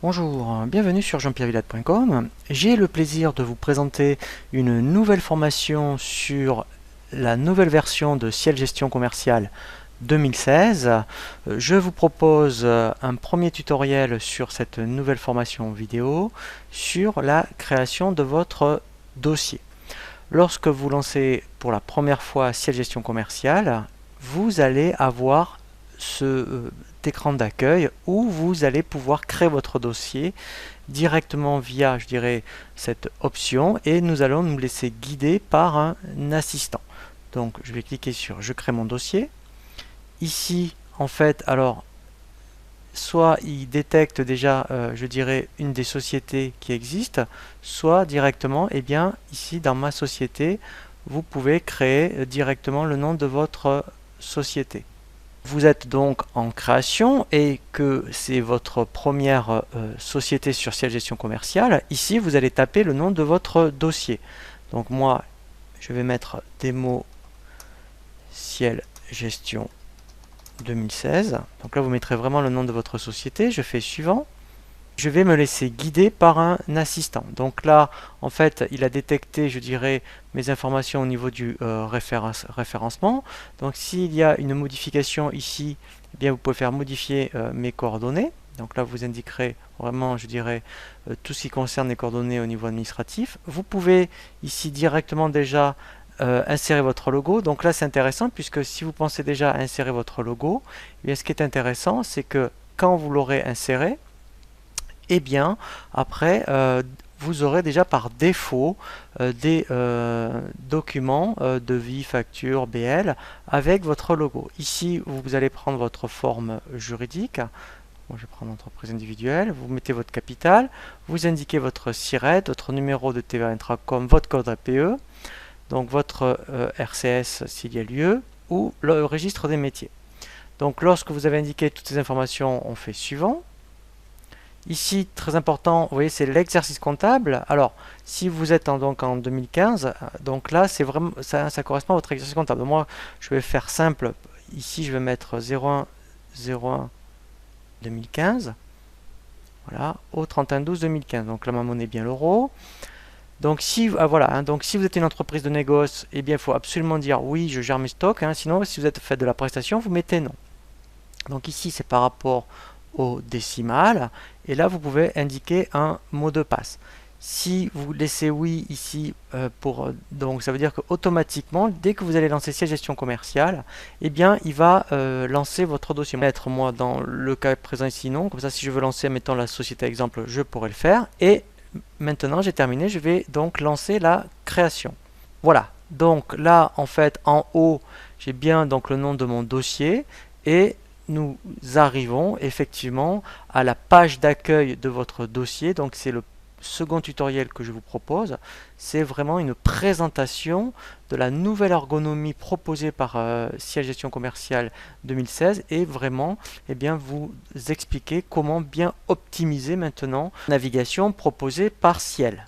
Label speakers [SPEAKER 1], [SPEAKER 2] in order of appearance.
[SPEAKER 1] Bonjour, bienvenue sur jean-pierrevillade.com. J'ai le plaisir de vous présenter une nouvelle formation sur la nouvelle version de Ciel Gestion Commerciale 2016. Je vous propose un premier tutoriel sur cette nouvelle formation vidéo sur la création de votre dossier. Lorsque vous lancez pour la première fois Ciel Gestion Commerciale, vous allez avoir ce écran d'accueil où vous allez pouvoir créer votre dossier directement via, je dirais, cette option, et nous allons nous laisser guider par un assistant. Donc je vais cliquer sur je crée mon dossier. Ici, en fait, alors soit il détecte déjà, je dirais, une des sociétés qui existent, soit directement, eh bien, ici dans ma société, vous pouvez créer directement le nom de votre société. Vous êtes donc en création et que c'est votre première société sur Ciel Gestion Commerciale, ici vous allez taper le nom de votre dossier. Donc moi, je vais mettre démo Ciel Gestion 2016. Donc là, vous mettrez vraiment le nom de votre société. Je fais suivant. Je vais me laisser guider par un assistant. Donc là, en fait, il a détecté, je dirais, mes informations au niveau du référencement. Donc s'il y a une modification ici, eh bien, vous pouvez faire modifier mes coordonnées. Donc là, vous indiquerez vraiment, je dirais, tout ce qui concerne les coordonnées au niveau administratif. Vous pouvez ici directement déjà insérer votre logo. Donc là, c'est intéressant puisque si vous pensez déjà à insérer votre logo, eh bien, ce qui est intéressant, c'est que quand vous l'aurez inséré, et bien après vous aurez déjà par défaut des documents devis, facture, BL avec votre logo. Ici vous allez prendre votre forme juridique. Moi, je vais prendre entreprise individuelle, vous mettez votre capital, vous indiquez votre SIRET, votre numéro de TVA Intracom, votre code APE, donc votre RCS s'il y a lieu, ou le registre des métiers. Donc lorsque vous avez indiqué toutes ces informations, on fait suivant. Ici, très important, vous voyez, c'est l'exercice comptable. Alors, si vous êtes donc en 2015, donc là, c'est vraiment ça correspond à votre exercice comptable. Moi, je vais faire simple. Ici, je vais mettre 01 01 2015. Voilà, au 31/12 2015. Donc là, ma monnaie est bien l'euro. Donc si voilà, hein, donc si vous êtes une entreprise de négoce, eh bien, il faut absolument dire oui, je gère mes stocks. Hein, sinon, si vous êtes fait de la prestation, vous mettez non. Donc ici, c'est par rapport au décimal, et là vous pouvez indiquer un mot de passe. Si vous laissez oui ici donc ça veut dire que automatiquement dès que vous allez lancer Ciel Gestion Commerciale, eh bien il va lancer votre dossier. Mettre moi dans le cas présent ici non, comme ça si je veux lancer mettons la société exemple, je pourrais le faire. Et maintenant j'ai terminé, je vais donc lancer la création. Voilà, donc là en fait en haut j'ai bien donc le nom de mon dossier, et nous arrivons effectivement à la page d'accueil de votre dossier. Donc c'est le second tutoriel que je vous propose. C'est vraiment une présentation de la nouvelle ergonomie proposée par Ciel Gestion Commerciale 2016, et vraiment vous expliquer comment bien optimiser maintenant la navigation proposée par Ciel.